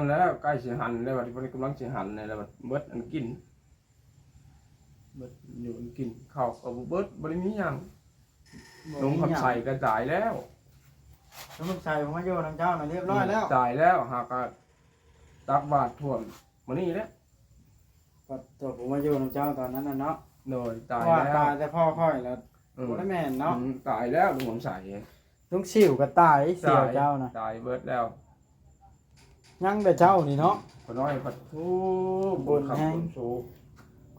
นั้นแล้วใกล้สิหันแล้วบัดนี้กำลังสิหันแล้วบัดเบิดอันกินเบิดอยู่อันกินข้าวก็เบิดบ่ได้มีหยังลงคำใส่กระจายแล้วลุงคำใส่ผมมาอยู่น้ำเจ้าน่ะเรียบร้อยแล้วจ่ายแล้วหากก็ตักบาตรท่วมมื้อนี้แหละก็ตัวผมมาอยู่น้ำเจ้าตอนนั้นน่ะเนาะโดยตายว่าแล้วตายแต่พ่อค่อยแล้วบ่ได้แม่นเนาะตายแล้วลุงคำใส่ลุงสิวก็ตายเสียเจ้าน่ะตายเบิดแล้วยังแต่เจ้านี่เนาะคนน้อยปัดทูบนแห้งสู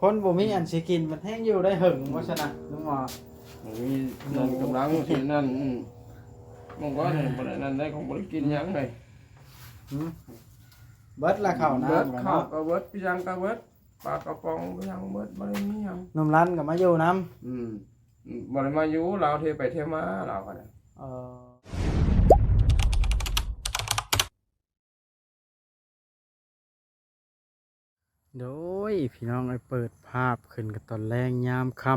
คนบ่มีอันสิกินมันแห้งอยู่ได้หึงว่าซั่นน่ะลุงหมอมีนั่นกำลังสินั่นมันก็บ่ได้นั่นได้ของบ่ได้กินหยังเลยเบิดละข้าวน้ำ เบิดข้าวก็เบิดพี่ยังก็เบิดปลากระป๋องพี่ยังเบิดบ่ได้มีหยังนมรันก็มาอยู่นำบ่ได้มาอยู่เราเทไปเทมาเราก็ได้โดยพี่น้องไอ้เปิดภาพขึ้นกับตอนแรงยามค่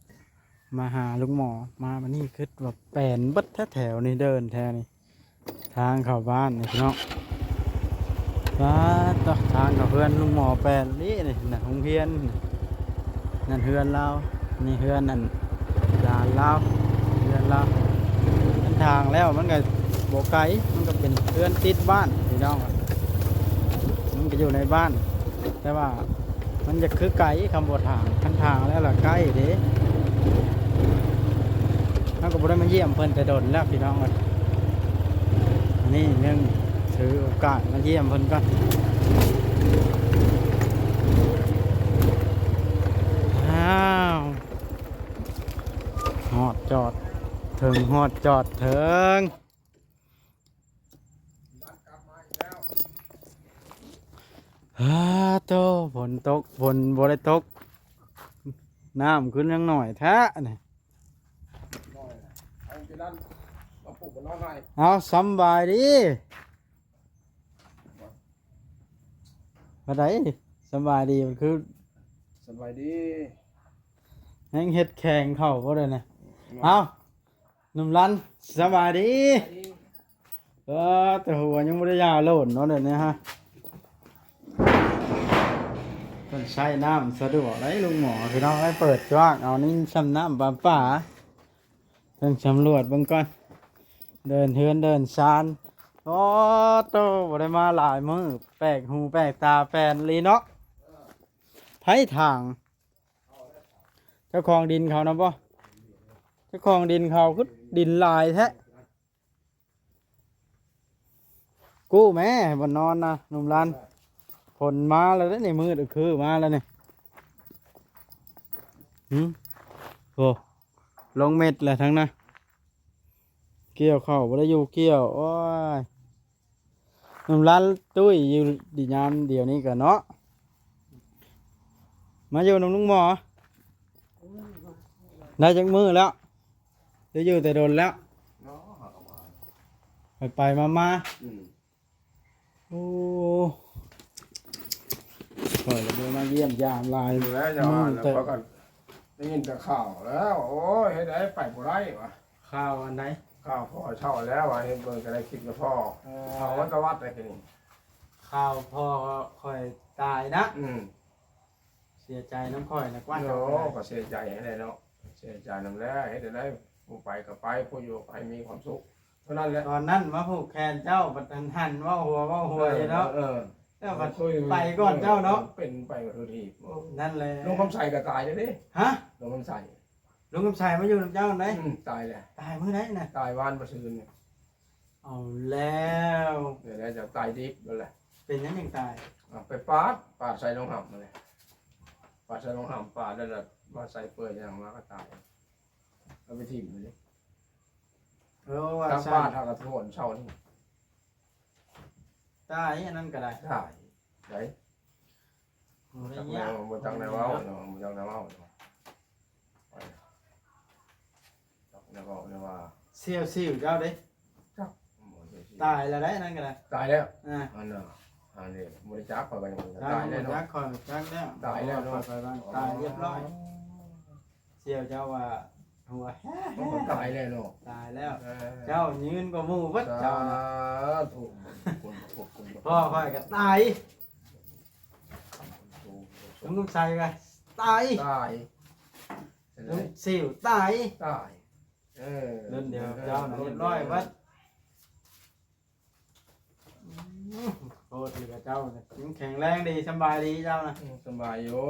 ำมาหาลุงหมอมาวันนี้คือว่าแปลนบัดแถวนี่เดินแถวนี่ทางเข้าบ้านนี่พี่น้องว้าต่อทางกับเพื่อนลุงหมอแปลนนี่นี่นะโรงเรียนนั่นเฮือนเรานี่เฮือนนั่นด่านเราเฮือนเราเป็นทางแล้วมันก็โบไกลมันก็เป็นเฮือนติดบ้านพี่น้องมันก็อยู่ในบ้านแต่ว่ามันจะคือไกลคำบทางขั้นทางแล้วล่ะใกล้เด้ถ้าก็บ่ได้มาเยี่ยมเพิ่นแต่โดนแล้วพี่น้องกันอันนี้เนื่องถือโอกาสมาเยี่ยมเพิ่นก่อนฮอดจอดถึงฮอดจอดถึงโตฝนตกฝนบ่ได้ตกน้ำขึ้นยังหน่อยแท้เนี่ยเอาสบายดีมาได้สบายดีมันคือสบายดีแห้งเห็ดแข็งเข้าก็เลยนะเอาหนุ่มรันสบายดีแต่หัวยังไม่ได้ยาโลดเนาะเดี๋ยวนี้ฮะต้องใช้น้ำสะดวกเลยลุงหมอพี่น้องให้เปิดจ้างเอานี่ซ้ำน้ำป่าต้องสำรวจเบื้องก่อนเดินเฮือนเดินซานโอ้โตบ่ได้มาหลายมือแปลกหูแปลกตาแปลนลีเนาะไผทางเจ้าของดินเขานะป่ะเจ้าของดินเขาคือดินลายแท้กู้แม่บนนอนนะหนุ่มรันผลมาแล้วได้ในมือเดือคือมาแล้วเนี่ยโอ้ลงเม็ดเลยทั้งนั้นเกี่ยวเข้าบ่ได้อยู่เกี่ยวโอ้ยหนุ่มรันตุ้ยอยู่ดียามเดี๋ยวนี้กันเนาะมาอยู่น้ำลุงหมอได้จักมือแล้วจะอยู่แต่โดนแล้วไปมาโอ้เปิดเลยมาเยี่ยมยามลายแล้วจะว่าแล้วก็ได้ยินแต่ข่าวแล้วโอ้ยให้ได้ไปบ่ได้วะข้าวอันไหนข้าวพ่อเช่าแล้ววะเห็นเบิ่งก็ได้คลิปกับพ่อเขาวัดตะวัดได้ทีนี้ข้าวพ่อค่อยตายนะเสียใจน้ำค่อยนะกว่าโอ้ก็เสียใจให้ได้เนาะเสียใจน้ำแล้วให้ได้ผู้ไปก็ไปผู้อยู่ให้มีความสุขเท่านั้นแหละตอนนั้นมาผูกแขนเจ้าบัดหันว่าหัวเนาะแล้วบัดไปก่อนเจ้าเนาะเป็นไปกับทุกทีนั่นเลยลุงคำใส่ก็ตายเลยดิฮะลุงคำใส่ลุงคำใส่มาอยู่กับเจ้าไหนตายเลยตายเมื่อไหร่น่ะตายวานประซื้อเนี่ยเอาแล้วเดี๋ยวจะตายดิบนั่นแหละเป็นยังตายไปปาดใส่ลงห่ำมาเลยปาดใส่ลงห่ำปาดแล้วมาใส่เปื่อยอย่างมาก็ตายเอาไปทิ้งเลยทั้งบ้านทั้งกระโถนเช่านี่ตายอันนั้นก็ได้ตายได้จังแนวมันจังแนวเอามันจังแนวเอาเนี่ยว่าเซี่ยวเจ้าเด้ตายแล้วได้นั่นก็ได้ตายแล้วอันนี้บริจาคไปตายแล้วจักคอยจักแล้วตายแล้วตายเรียบร้อยเซี่ยวเจ้าว่าหัวตายแล้วตายแล้วเจ้ายืนก็มูวัดเจ้าถูก พวกคุณ พ่อค่อยก็ตายลุงใส่ก็ตาย ตาย ลุงสิวตาย ตายเดินเดียวเจ้าน่ะเรียบร้อยวัดโคตรเหลือเจ้าน่ะแข็งแรงดีสบายดีเจ้านะ สบายอยู่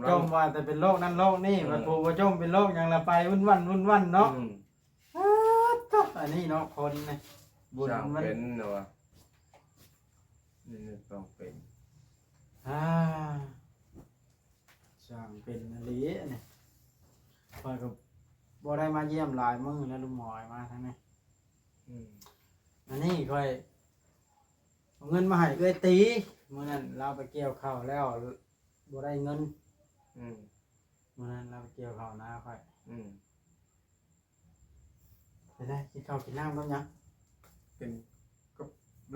จมว่าแต่เป็นโรคนั้นโรคนี้มันผูกว่าจมเป็นโรคอย่างละไปวุ่นวันเนาะอันนี้เนาะคนนี่บุญ ช่าง มัน เป็นเนาะนี่ต้องเป็น ช่างเป็นอะไรเนี่ยคอยกับบ่ได้มาเยี่ยมหลายมื้อแล้วลุงหมอยมาทั้งนี้อันนี้คอยเอาเงินมาให้เอ้ยตีมื้อนั้นเราไปเกี่ยวข้าวแล้วบ่ได้เงินมื้อนั้นเราไปเกี่ยวข้าวนาค่อยไปได้กินข้าวกินน้ำแล้วยัง เป็นก็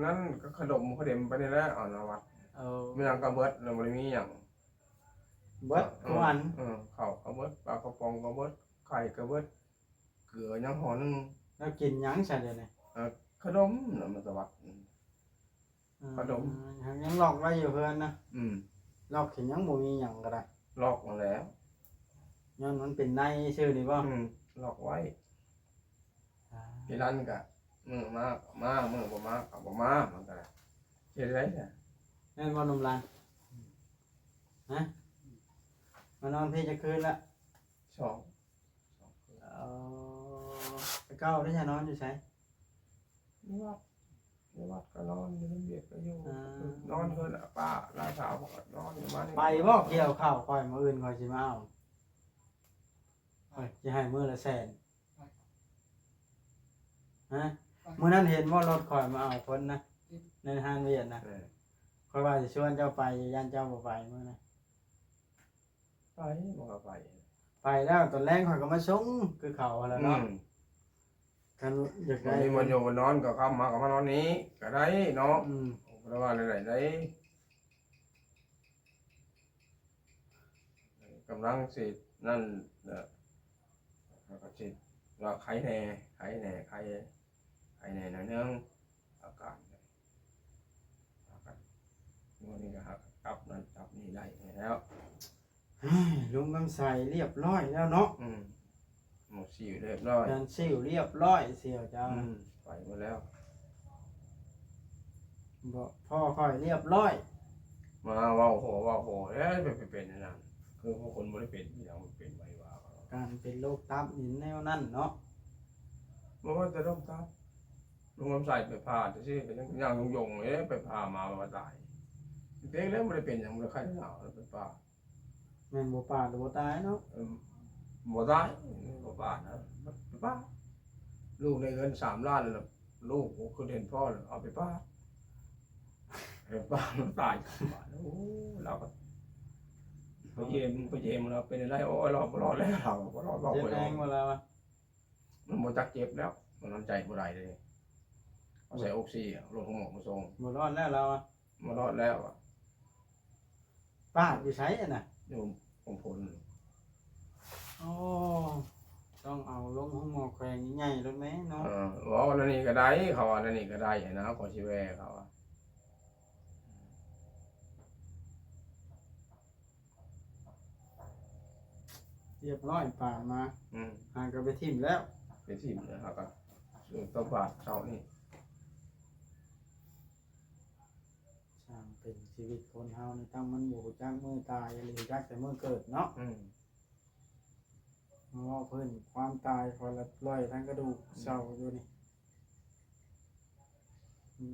นั้นก็ขนมเขาเด็มไปนี่แหละอ่อนวัด เอา ไม่ยังกระเบิดเราไม่ได้มีอย่าง เบิดทุกวัน ข้าวกระเบิดปลากระป๋องกระเบิดไข่กระเบิดเกลือยังห่อนึง แล้วกินหยังใช่เดี๋ยวนี้ ขนมน่ะมันสวัสดิ์ ขนม ยังลอกไว้อยู่เพื่อนนะ อืม ลอกขินยังบ่มีหยังก็ได้ ลอกมาแล้ว ย้อนมันเป็นในชื่อนี่บ่ ลอกไว้ที่ร้านกะมือมามือบ่มาเอาบ่มามันก็เฮ็ดได้เนี่ย แม่นบ่หนุ่มหลานฮะมานอนพี่จะคืนละ สอง เอาไปเก้าได้จะนอนอยู่ไส นี่วัดก็นอนอยู่ในเบียดก็อยู่นอนเพิ่นน่ะป้าลาสาวก็นอนอยู่มานี่ ไปบ่เกี่ยวข้าวค่อยมื้ออื่นค่อยสิมาเอาค่อยสิให้มื้อละแสนฮะมื้อนั้นเห็นว่ารถค่อยมาเอาคนนะในห้างเวียดนะ ค่อยว่าจะชวนเจ้าไปย่านเจ้าบ่ไปมื้อนะ ไปบ่ก็ไป ไปแล้วตอนแรกข่อยก็มาส่งคือเขาหั่นแหล้วเนาะกันอยาก วั ได้ นนี้มันอยู่มันนอนก็เข้ามานอนนี้ก็ได้เนาะ อืม เพราะว่าได้กำลังสินั่นก็สิว่าไข้แน่ไข้แน่หน่อยนึงอาการวันนี้ก็หักจับนั่นจับนี่ได้แล้ว ลุงกำใสเรียบร้อยแล้วเนาะ หมดสิวเรียบร้อย การซิ่วเรียบร้อยเสี่ยวเจ้า ไปหมดแล้ว บ่พ่อค่อยเรียบร้อย มาว่าโหเป็นนั่นคือพวกคนไม่ได้เป็นอย่างมันเป็นไปว่า การเป็นโรคตับนี่แนวนั้นเนาะ เมื่อว่าจะต้องทับลุงลำใส่ไปผ่าจะสิเป็นอย่างยงเลยไปผ่ามาตายเด็กแล้วไม่ได้เป็นอย่างมันใครหนาวเป็นป่า แม่นบ่ปาดบ่ตายเนาะ บ่ตายบ่ป่านะป่าลูกในเงิน3 ล้านแล้วลูกคือเห็นพ่อเลยเอาไปป่าป่ามันตายโอ้เราก็ไปเยี่ยมเราเป็นอะไรโอ้ยเรารอดแล้วเรารอด เจ็บแรงบ่แล้วอะ มันบ่จักเจ็บแล้วมันน้ำใจบ่ได้เลยเอาใส่ออกซิรถของหมอมาส่ง บ่รอดแล้วเราอะ มารอดแล้ว ปาดอยู่ไสอะน่ะ อยู่ของผล โอ้ต้องเอาลงห้องหมอแขวงใหญ่ๆรถแม่เนาะ ว่าวันนี้ก็ได้เขาอันนี้ก็ได้นะขอชิแวเขาเรียบร้อยปาดมาหางก็ไปทิ่มแล้ว เป็นทีมนะครับก็ตัวบาทเช้านี่ ช่างเป็นชีวิตคนเฮานี่ตั้งมันบ่รู้จักมื้อตายหรือจักแต่มื้อเกิดเนาะ เพราะว่าเพิ่นความตายคนละร้อยทั้งกระดูกเศร้าอยู่นี่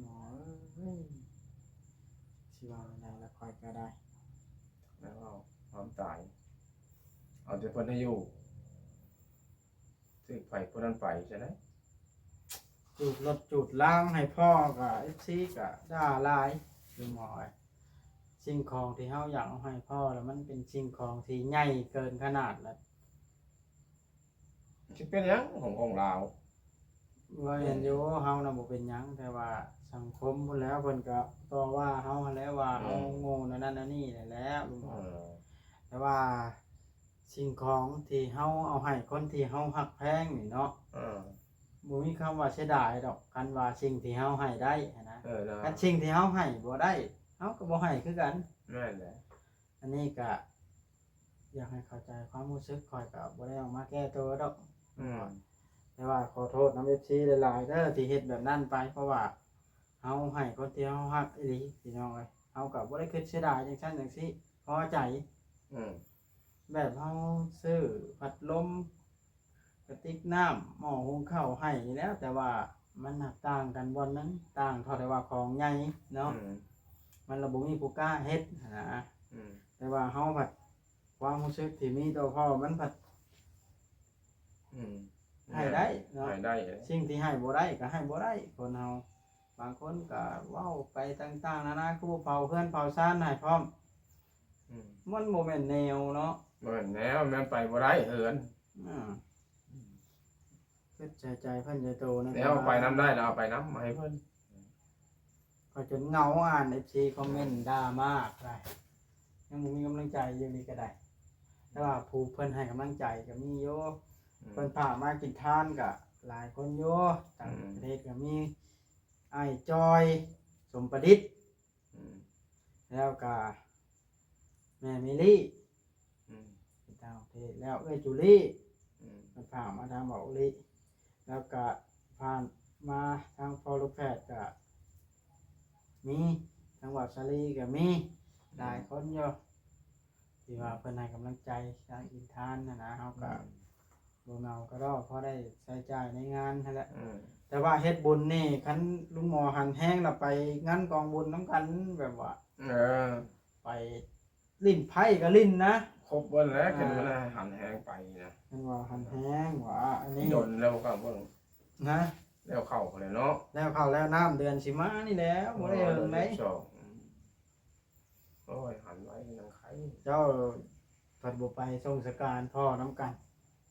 หมอเอ้ยสิว่าอะไรละคอยก็ได้ แล้วก็ความตายเอาแต่คนให้อยู่ถึงไปคนนั้นไปใช่ไหม จูดรถจูดล่างให้พ่อกับเอฟซีกับด่าลายคือหมอไอ้สิ่งของที่เฮาอยากเอาให้พ่อแล้วมันเป็นสิ่งของที่ใหญ่เกินขนาดแล้ว คิดเป็นยังของเรา ว่าเห็นอยู่เฮาน่ะบ่เป็นหยังแต่ว่าสังคมพุ่นแล้วเพิ่นก็ต่อว่าเฮาหั้นแหล้วว่าเฮาโง่นั่นนั่นนี่แหละลุงหมอแต่ว่าสิ่งของที่เฮาเอาให้คนที่เฮาฮักแพงนี่เนาะ บ่มีคำว่าเสียดายดอกคันว่าสิ่งที่เฮาให้ได้หั้นนะ นะ คันสิ่งที่เฮาให้บ่ได้เฮาก็บ่ให้คือกัน แม่นแหละ อันนี้ก็อยากให้เข้าใจความรู้สึกข่อยก็บ่ได้ออกมาแก้ตัวดอก อืม แต่ว่าขอโทษนำ FC หลายๆเด้อที่เฮ็ดแบบนั้นไปเพราะว่าเฮาให้คนที่เฮาฮักอีหลีพี่น้องเอ้ยเฮาก็บ่ได้คิดเสียดายจังซั่นจังซี่พอใจ อืม แบบเฮาซื้อพัดลมกระติกน้ำหม้อหุงข้าวให้นี่แหล้วแต่ว่ามันหักต่างกันบ่นั้นต่างเท่าแต่ว่าของใหญ่เนาะ อืม มันระบ่มีผู้กล้าเฮ็ดนะ อืม แต่ว่าเฮาผัดความรู้สึกที่มีต่อพ่อมันผัด อืม ให้ได้เนาะ ให้ได้ สิ่งที่ให้บ่ได้ก็ให้บ่ได้คนเฮาบางคนก็เว้าไปต่างๆนานาคือบ่เผาเพื่อนเผาซ่านให้พร้อม อืม มันบ่แม่นแนวเนาะ บ่แนวแม่นไปบ่ได้เหิน อืมคิดใจเพิ่นใจโตนะ แล้วเอาไปน้ำได้แล้วเอาไปน้ำมาให้เพิ่น ก็จนเหงาอ่าน FC คอมเมนต์ด่ามากได้ยังบ่มีกำลังใจอยู่นี่ก็ได้แต่ว่าผู้เพิ่นให้กำลังใจก็มีอยู่ เพิ่นพามากินทานก็หลายคนอยู่ต่างประเทศก็มีไอ้จอยสมประดิษฐ์ อืม แล้วก็แม่มิลี่ อืม เป็นต่างประเทศแล้วเอ้ยจูลี่ อืม เพิ่นพามาทางเบาลี่แล้วก็ผ่านมาทางพอลูกแพทย์ก็มีทางวัดสาลีก็มีหลายคนอยู่ที่ว่าเพิ่นให้กำลังใจทางกินทานนะเฮาก็บ่เมาก็รอพอได้ใช้จ่ายในงานนั่นแหละ อืม แต่ว่าเฮ็ดบุญนี่คันลุงหมอหันแห้งแล้วไปงานกองบุญน้ำกันแบบว่า เออ ไปลิ้นไผ่ก็ลิ้นนะ ครบเบิ่นแล้วเห็นมันหันแหงไปนะ มันว่าหันแห้งว่าอันนี้ โดนแล้วก็เบิ่ง นะ แล้วเข้าเลยเนาะ แล้วเข้าแล้วน้ำเดือนสิมานี่แหล้วบ่ได้เอิงไหน สองโอ้ยหันไว้ยังไข เจ้าผัดบ่ไปส่งสการพ่อน้ำกัน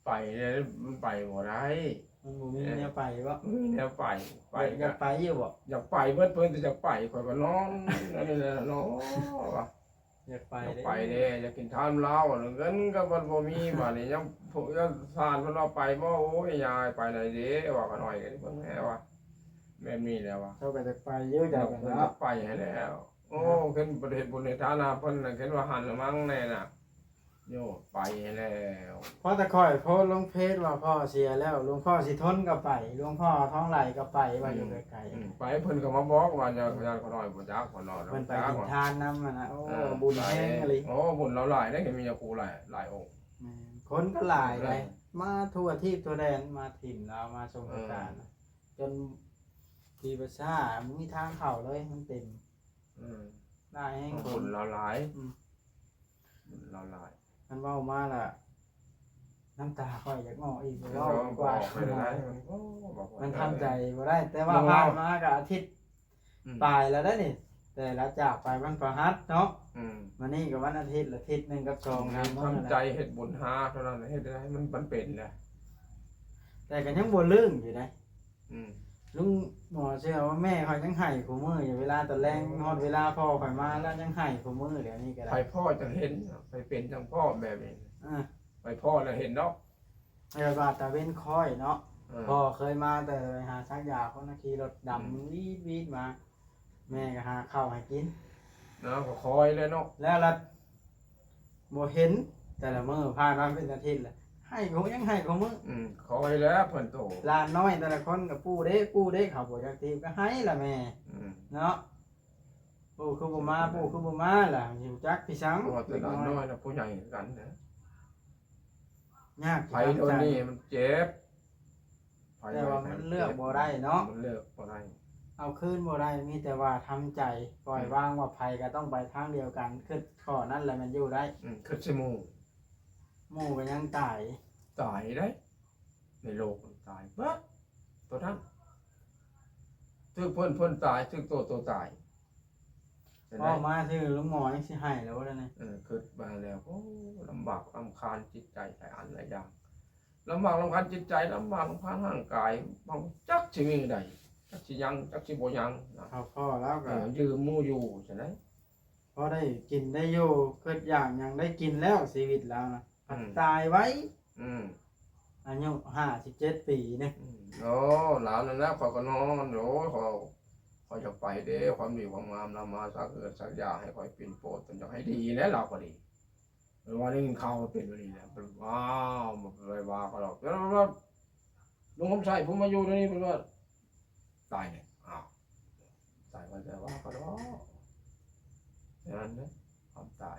ไปเนี่ยมันไปบ่ได้ มันบ่มีแนวไปบ่ เนี่ยไปไป อยากไปอยู่บ่ อยากไปเพิ่นจะไปข่อยก็นอนนั่นนี่แหละเนาะว่า อยากไป อยาก เด้ ไปเด้อยากกินทานเหล้าเงินก็บ่มีบัดนี้ยังพวกยังทานเพิ่นเอาไปบ่โอ้ยยายไปไหนเด้ว่ากันหน่อยกันเพิ่นแม่ว่าแม่มีแล้วว่า เจ้าก็จะไปอยู่ เดี๋ เจ้า ยว ก็ เพิ่น เนาะ จะไปให้แล้ว โอ้ขึ้นประเทศบุญในฐานะเพิ่นน่ะเห็นว่าหันมั้งแน่น่ะโยไปให้แล้ว เพราะแต่ค่อยโพสต์ลงเพจว่าพ่อเสียแล้วหลวงพ่อสิทนก็ไปหลวงพ่อท้องไหลก็ไปว่าอยู่ไกล ไปเพิ่นก็มาบอกว่าอย่าเขาน้อยบ่จักคนนอน ๆเพิ่นไปกินทานนำนะโอ้ เออ บุญแห้งอะไร โอ้บุญเราหลายได้เห็นมียาคูหลายองค์ คนก็หลายเลยมาทั่วที่ทั่วแดนมาถิ่นเรามาทรงการนะจนทีประชามีทางเข้าเลยมันเต็ม อืม ได้แห้งค บุ น ญเราหลาย อืม บุญเราหลาย มันเว้ามาล่ะน้ำตาค่อยอยากงออีก เรา เว้า บ ก อ ว่าก ไปได้โอ้บอกว่า มันทำใจบ่ได้ แต่ว่าผ่านมาก็อาทิตย์ปลายแล้วได้นี่แต่ละจากไปวันประหัสเนาะ อืม วันนี้ก็วันอาทิตย์ละอาทิตย์หนึงกับ2 3มื้อ ทำใจเฮ็ดบุญหาเท่านั้นเฮ็ดได้มันเป็นแหละ แต่ก็ยังบ่ลืมอยู่ได้ อืม ลุงหมอเชื่อว่าแม่เขายังให้ขูมืออยู่เวลาตอนแรงฮอดเวลาพ่อข่อยมาแล้วยังให้ขูมือเดี๋ยวนี้ก็ ไป ได้ พ่อจะเห็นไปเป็นจังพ่อแบบนี้ อ่า ไปพ่อแล้วเห็นเนาะ เวลาตะเว้นค่อยเนาะพ่อเคยมาแต่ไปหาชักยาคนน่ะขี่รถดำวีดมา แม่ก็หาข้าวให้กิน เนาะก็คอยเลยเนาะ แล้วละบ่เห็นแต่ละมื้อผ่านมาเป็นอาทิตย์ละให้เขายังให้เขามื้อ คอยแล้วเพิ่นโต หลานน้อยแต่ละคนก็ปู่เด้เขาบ่จักทีก็ให้ล่ะแม่ อืม เนาะปู่คือบ่มาปู่คือบ่มาล่ะอยู่จักพี่สัง เพราะว่าแต่ละน้อยนะผู้ใหญ่กันนะ ยาก ไผโดนนี่มันเจ็บไผ แต่ว่ามันเลือกบ่ได้เนาะ มันเลือกบ่ได้ เอาคืนบ่ได้มีแต่ว่าทำใจปล่อยวางว่าไผก็ต้องไปทางเดียวกันคือข้อนั้นแหละมันอยู่ได้ คือสิหมู่ หมู่ก็ยังตาย ตายได้ในโลกมันตายเบิดตัวนั้นถึกเพิ่นตายถึกตัวตายจะ พ่อ ได้ มาชื่อลุงหมอยังสิให้แล้วว่านี่ คือมาแล้วโอ้ลำบากลำคาญจิตใจหลายอันหลายอย่างลำบากลำคาญจิตใจลำบากลำคาญร่างกายบางจักสิมีใดจักสิยังจักสิบ่ยังนะ เขาพ่อแล้วก็ ยืมหมู่อยู่ใช่ไหม พอได้กินได้อยู่เกิดอย่างยังได้กินแล้วชีวิตแล้วนะ อืม ตายไว้ อืม อายุ57 ปีนี่ โอ้หลานนั่นนะขอยก็นอนโอ้ยขอยจะไปเด้ความดีความงามนำมาสักเกิดสักอย่างให้ขอยเป็นโปรดจนจะให้ดีแล้วเราก็ดีเออว่าได้ยินข่าวว่าเป็นวันนี้แหละเป็นว้าวมันไปว่าเขาหรอกแล้วลุงคำชัยผมมาอยู่ตรงนี้เป็นว่าตายเนี่ยอ้าวตายวันแต่ว่าเขาหรอกอย่างนั้นนะความตาย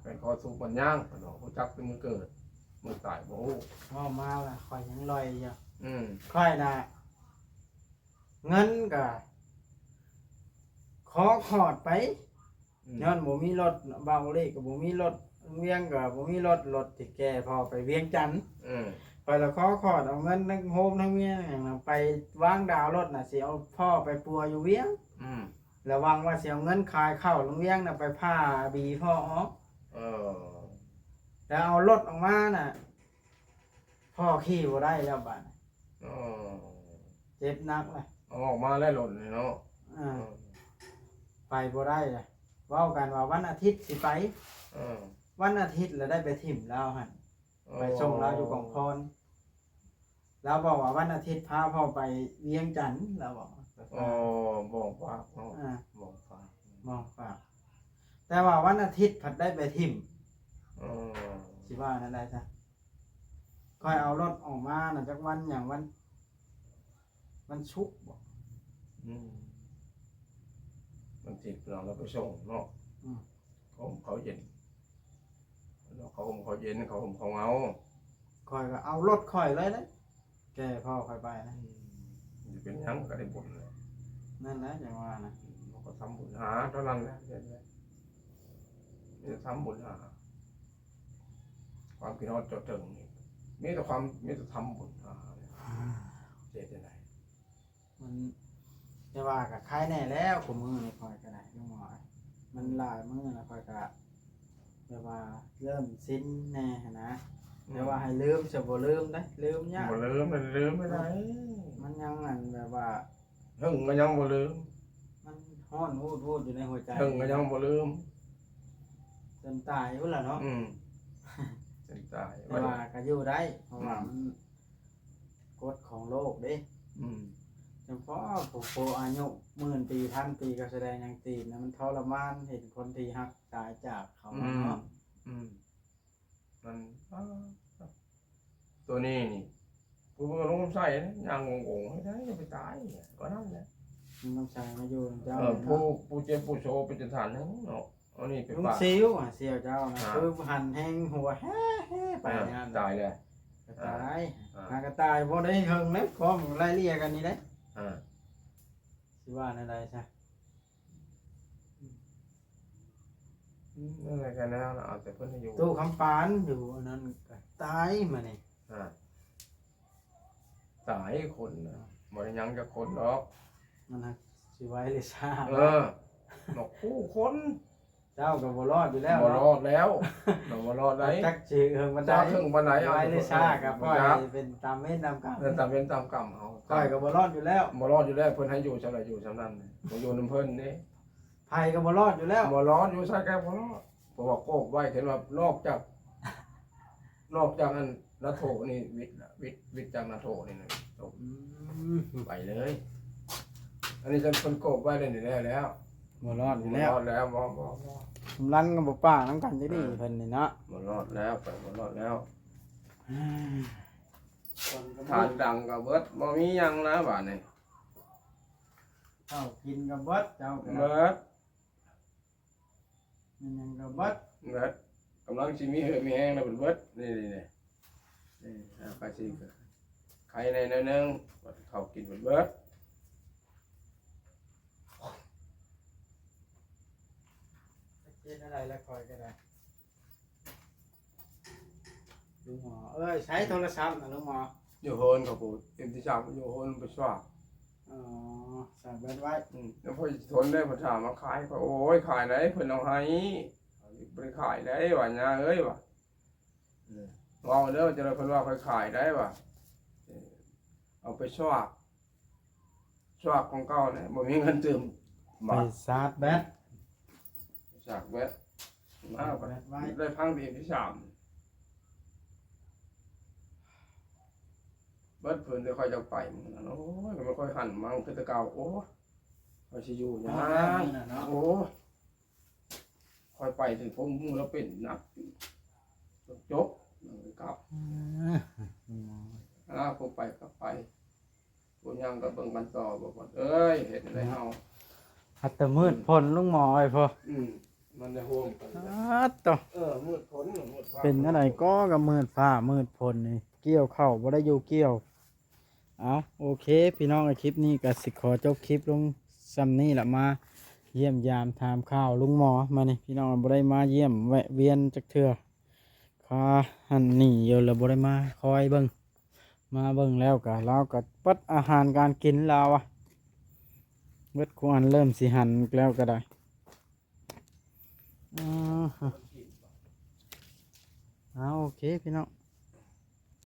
เป็นข้อสู้ปัญญางเขาบอกเขาจักเป็นมือเกิดมือตายโอ้โห เว้ามาล่ะข่อยยังลอยอยู่ อืม ค่อยน่ะเงินก็ขอขอดไปย้อนบ่มีรถเบาเลขก็บ่มีรถเวียงก็บ่มีรถที่แก่พอไปเวียงจันทน์ อืม ไปแล้วขอขอดเอาเงินทั้งโฮมทั้งเมียอย่างนั้นไปวางดาวรถน่ะสิเอาพ่อไปปัวอยู่เวียง อืม แล้ววางว่าสิเอาเงินขายข้าวโรงเวียงน่ะไปผ้าบีพ่อออก เออ แล้วเอารถออกมาน่ะพ่อขี่บ่ได้แล้วบัดน่ะ อ๋อ เจ็บหนักเลย เอาออกมาแล้วหล่นเลยเนาะ ไปบ่ได้เลยเว้ากันว่าวันอาทิตย์สิไป เออ วันอาทิตย์แล้วได้ไปถิ่มแล้วหั่นไปส่งเราอยู่กองพรแล้วบอกว่าวันอาทิตย์พาพ่อไปเวียงจันทน์แล้วบอก อ๋อบอกฝากเนาะ อ่า บอกฝาก มองฝากแต่ว่าวันอาทิตย์ผัดได้ไปถิ่ม เออ สิว่านั่นได้ซะค่อยเอารถออกมาน่ะจักวันอย่างวันชุกร์บ่ อืมมันติดเราไปส่งเนาะเขาเย็นเขาเย็นเขาเงา ค่อยก็เอารถค่อยเลยเลยแกพ่อค่อยไปนะ จะเป็นยังก็ได้บุญเลย นั่นนะจังว่านะ เราก็ทำบุญหาเท่านั้นแหละเดี๋ยวจะทำบุญหาความคิดฮอดจดถึงนี่มีแต่ทำบุญหาเจตนา มันจะว่ากับใครแน่แล้วขมือนี่ค่อยก็ได้ลุงหมอมันหลายมื้อแล้วค่อยก็จะว่าเริ่มสิ้นแน่หั้นนะแต่ว่าให้ลืมจะบ่ลืมได้ลืมยาก บ่ลืมมันลืมไม่ได้ มันยังอันแบบว่า หึงก็ยังบ่ลืม มันฮ้อนวูดอยู่ในหัวใจ หึงก็ยังบ่ลืม จนตายอยู่แล้วเนาะ เป็นตาย แต่ว่าก็อยู่ได้เพราะว่ามันกฎของโลกเด้ เฉพาะผู้อายุหมื่นปีพันปีก็แสดงอย่างตีนนะมันทรมานเห็นคนที่ฮักตายจากเขาเนาะ มันตัวนี้นี่กูก็ลงใส่นะยังงงๆให้ได้อย่าไปตายก็นั่นแหละ มันต้องใช้มาอยู่เจ้า ผู้เจ็บผู้โชว์เป็นจันทานนั่นเนาะอันนี้เป็น ลุง ป่า ซิวเสียวเจ้านะคือหันแห้งหัวแฮ่ไปงาน ตายเลย กระตายหากระตายบ่ได้เฮิงเล็บคอมไล่เลี่ยกันนี่ได้สิว่าในใดใช่ นั่นแหละกันแล้วเอาแต่เพิ่นอยู่ ตู้คำปานอยู่นั่นก็ตายมานี่ ตายคนนะบ่ได้ยังจะคนหรอก มันฮักสิไว้เลยซ่า หนกคู่คน เจ้าก็บ่รอดอยู่แล้ว บ่ร เนาะ อดแล้วบ่รอดได้ จักสิเฮิงมันได้ จ้าถึงวันไหน ไว้เลยซ่ากับปล่อยเป็นตามเวรตามกรรม ตามเป็นตามกรรมเอา ก้อยก็บ่รอดอยู่แล้ว บ่รอดอยู่แล้วเพิ่นให้อยู่จังไดอยู่จังนั้นบ่อยู่นำเพิ่นนี่ ไผก็บ่รอดอยู่แล้ว บ่รอดอยู่ใส่แก่บ่รอดเพราะว่าโกกไว้เห็นว่านอกจากอันนาโถนี่วิทย์จากนาโถนี่นะตกไปเลย อันนี้จะเพิ่นโกกไว้ได้นี่แล้ว บ่รอดอยู่ บ่ แล้ว รอดแล้วบ่ กำลังก็บ่ป้านํกันจังดีเพิ่นนี่เนาะ บ่รอดแล้วไปบ่รอดแล้ว คนก็ ทานดังก็เบิดบ่มีหยังนะบาดนี้ เจ้ากินก็เบิดเจ้าก็ เบิด มันยังก็เบิด เบิดกำลังสิมีเหือมีแห้งแล้วเบิดนี่ไปสิใครในนั้นนึงเขากินเบิด กินอะไรแล้วคอยก็ได้ลุงหมอเอ้ยใช้โทรศัพท์นะลุงหมอ อยู่โหนครับผมเอ็มที่สามอยู่โหนไปสว่าง อ๋อสั่งเบิดไว้ แล้วพอทนได้พอถามมาขายก็โอ้ยขายไหนเพิ่นเอาให้บริขายได้ว่ะยาเอ้ยว่ะว่าเด้อจะได้เพิ่นว่าค่อยขายได้ว่ะเอาไปสว่างของเก่าเนี่ยบ่มีเงินเติม ไปชาร์จแบต จากเว็บมาได้พังดีที่สาม เบิดเพิ่นจะค่อยจะไปมึงนะโอ้ยมันค่อยหันมาคือแตะเก่าโอ้ยค่อยสิอยู่นะโอ้ยค่อยไปถึงผมมึงแล้วเป็นหนักจบกลับผมไปกลับไปผมยังกับเบิ่งกันต่อบอกว่าเอ้ยเห็นอะไรเฮา หัดแต่มืดพ้นลุงหมอไอ้พ่อ มันจะห่วงกัน ต่อ มืดฝนมืดฟ้า เป็นอะไรก็กับมืดฟ้ามืดพ้นนี่เกี่ยวเข้าบ่ได้อยู่เกี่ยวเอาโอเคพี่น้องในคลิปนี้ก็สิขอจบคลิปลงซ้ำนี้แหละมาเยี่ยมยามถามข่าวลุงหมอมานี่พี่น้องบ่ได้มาเยี่ยมแวะเวียนจักเทื่อข้าหันหนีอยู่แล้วบ่ได้มาคอยเบิ่งมาเบิ่งแล้วก็เราก็ปัดอาหารการกินเราอะเบิดควรเริ่มสิหันแล้วก็ได้เอาโอเคพี่น้อง